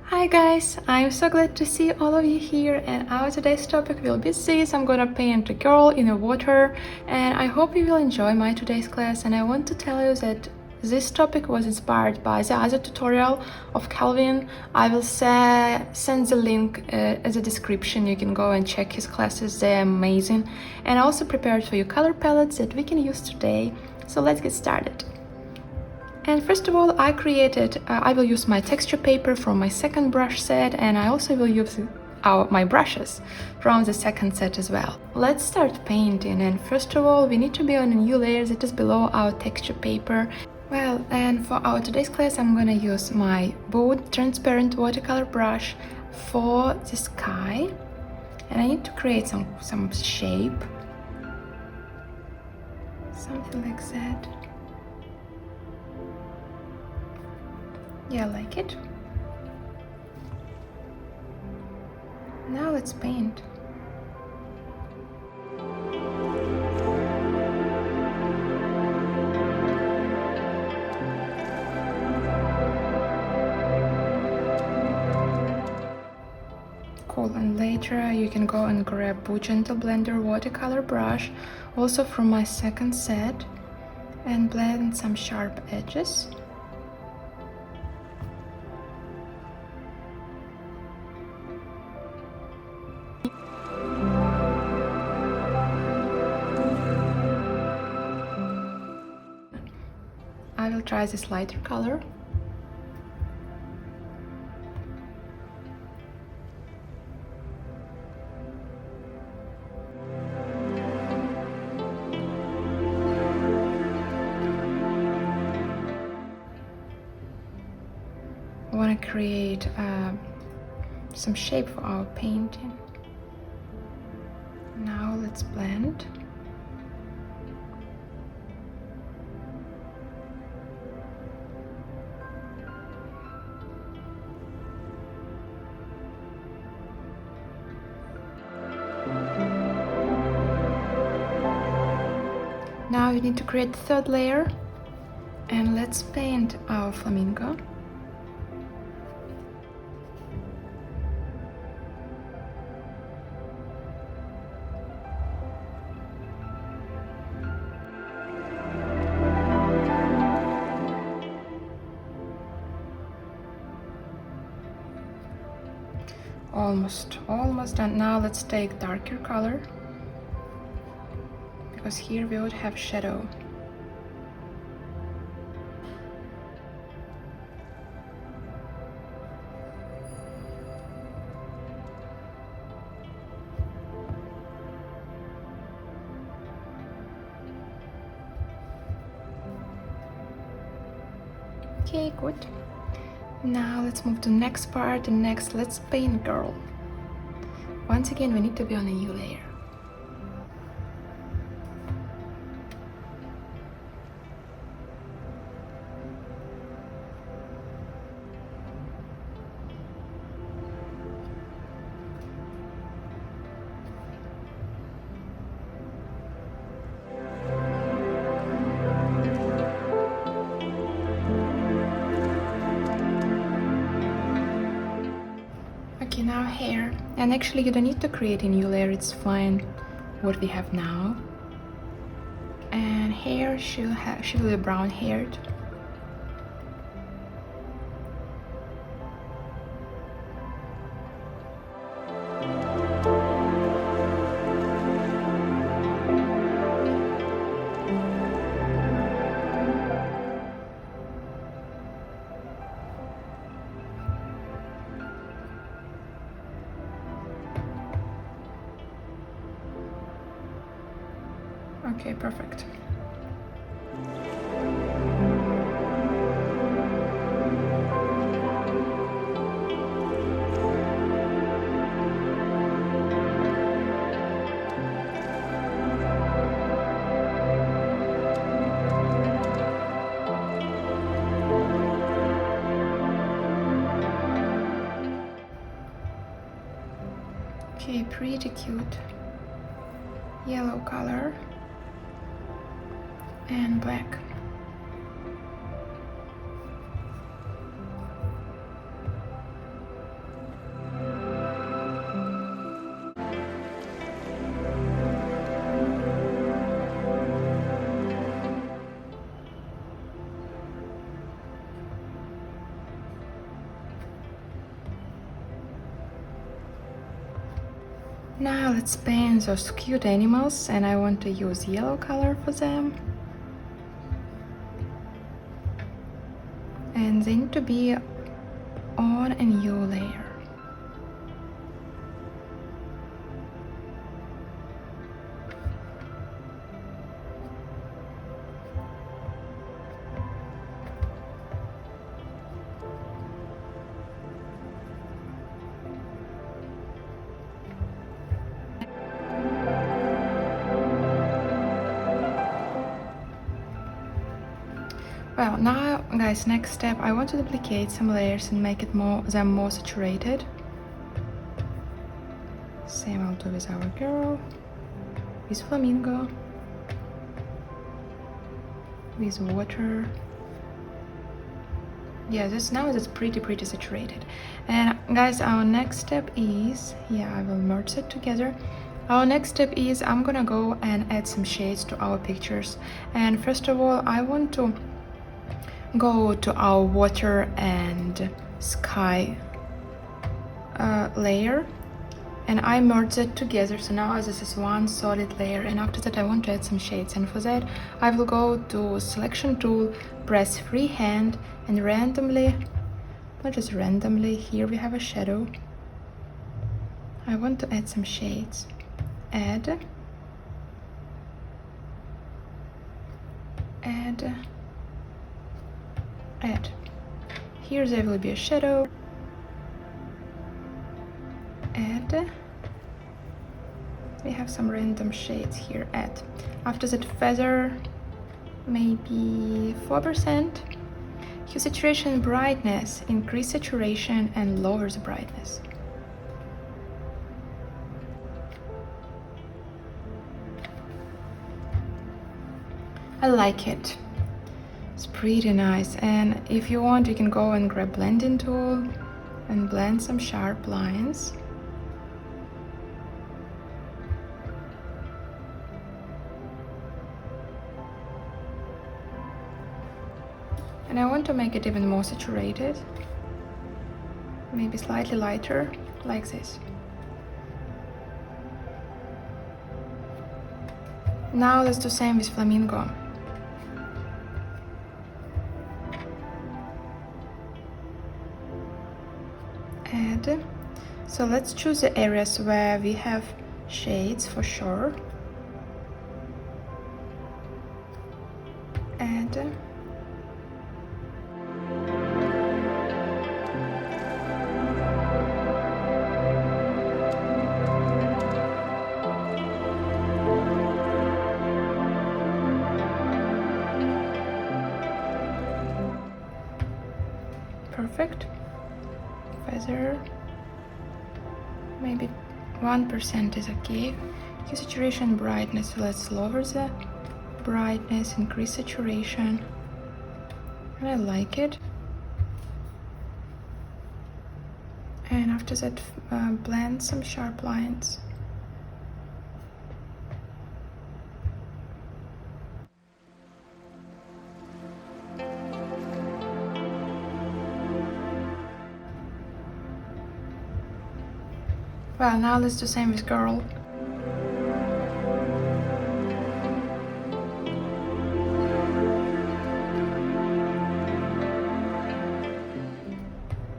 Hi guys, I'm so glad to see all of you here, and our today's topic will be this. I'm gonna paint a girl in the water, and I hope you will enjoy my today's class. And I want to tell you that this topic was inspired by the other tutorial of Calvin. I will send the link as a description. You can go and check his classes, they're amazing. And I also prepared for you color palettes that we can use today. So let's get started. And first of all, I will use my texture paper from my second brush set, and I also will use my brushes from the second set as well. Let's start painting, and first of all, we need to be on a new layer that is below our texture paper. Well, and for our today's class, I'm gonna use my bold transparent watercolor brush for the sky, and I need to create some shape, something like that. Yeah, I like it. Now let's paint. Cool, and later you can go and grab Boo Gentle Blender watercolor brush, also from my second set, and blend some sharp edges. I will try this lighter color. I want to create some shape for our painting. Now let's blend. Now we need to create the third layer, and let's paint our flamingo. Almost done. Now let's take darker color, because here we would have shadow. Okay, good. Now let's move to the next part, and next let's paint girl. Once again, we need to be on a new layer. Okay, now hair. And actually you don't need to create a new layer, it's fine what we have now. And hair, she will be brown haired. Okay, perfect. Okay, pretty cute. Yellow color and black. Now let's paint those cute animals, and I want to use yellow color for them. And they need to be on a new layer. Well, now guys, next step, I want to duplicate some layers and make them more saturated. Same I'll do with our girl, with flamingo, with water. Yeah, now it's pretty saturated. And guys, our next step is, yeah, I will merge it together. Our next step is I'm gonna go and add some shades to our pictures. And first of all, I want to go to our water and sky layer, and I merge it together, so now this is one solid layer. And after that I want to add some shades, and for that I will go to selection tool, press freehand, and randomly, not just randomly, here we have a shadow. I want to add some shades. Add, here there will be a shadow. Add, we have some random shades here. Add, after that feather, maybe 4%. Hue, saturation, and brightness, increase saturation and lower the brightness. I like it. It's pretty nice. And if you want, you can go and grab blending tool and blend some sharp lines. And I want to make it even more saturated, maybe slightly lighter, like this. Now let's do the same with flamingo. Add. So let's choose the areas where we have shades for sure. Add. Perfect. Feather, maybe 1% is okay. Hue, saturation, brightness, let's lower the brightness, increase saturation, and I like it. And after that, blend some sharp lines. Well, now let's do the same with girl.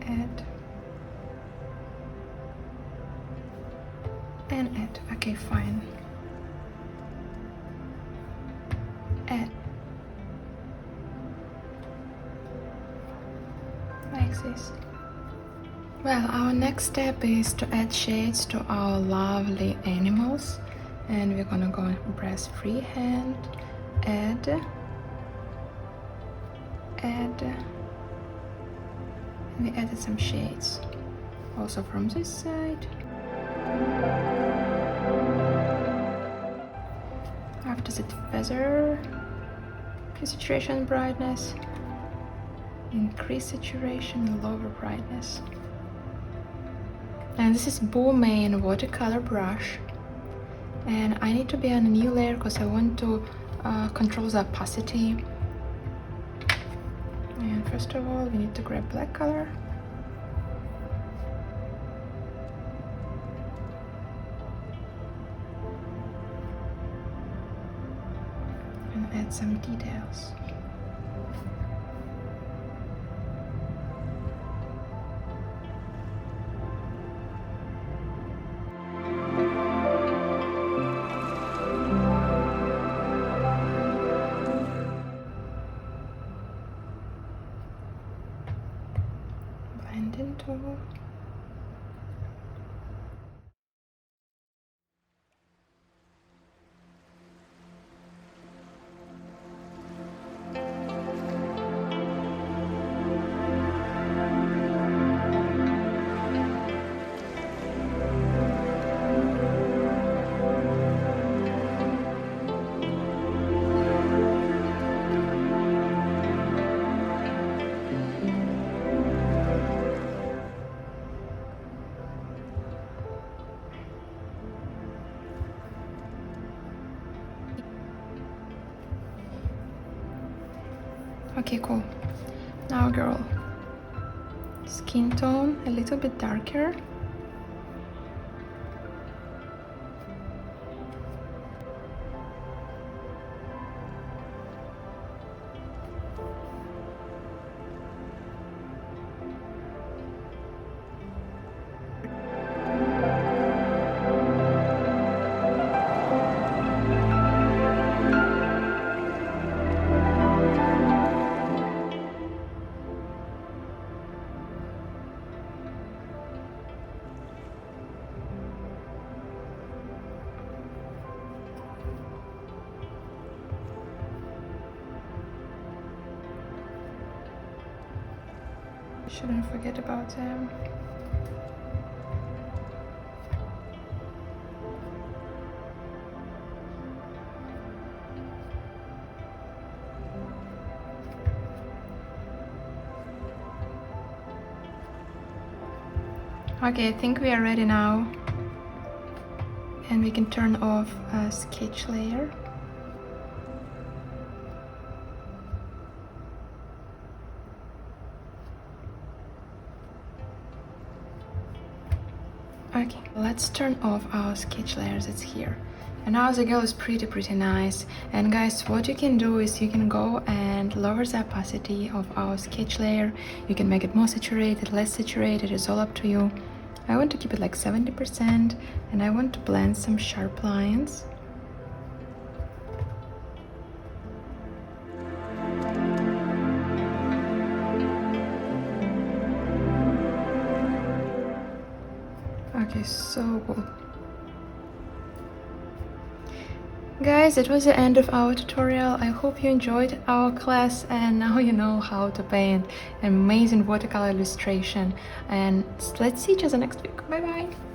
Add. And add. Okay, fine. Add. Like this. Well, our next step is to add shades to our lovely animals, and we're gonna go and press freehand, add, and we added some shades also from this side. After that, feather, saturation, brightness, increase saturation and lower brightness. And this is BooStudio watercolor brush, and I need to be on a new layer because I want to control the opacity. And first of all, we need to grab black color. add some details. Blend into. Okay, cool. Now, girl, skin tone a little bit darker. Shouldn't forget about them. Okay, I think we are ready now, and we can turn off a sketch layer. Okay, let's turn off our sketch layers. It's here. And now the girl is pretty nice. And guys, what you can do is you can go and lower the opacity of our sketch layer. You can make it more saturated, less saturated, it's all up to you. I want to keep it like 70%, and I want to blend some sharp lines. Okay, so cool. Guys, it was the end of our tutorial. I hope you enjoyed our class, and now you know how to paint an amazing watercolor illustration. And let's see each other next week. Bye bye.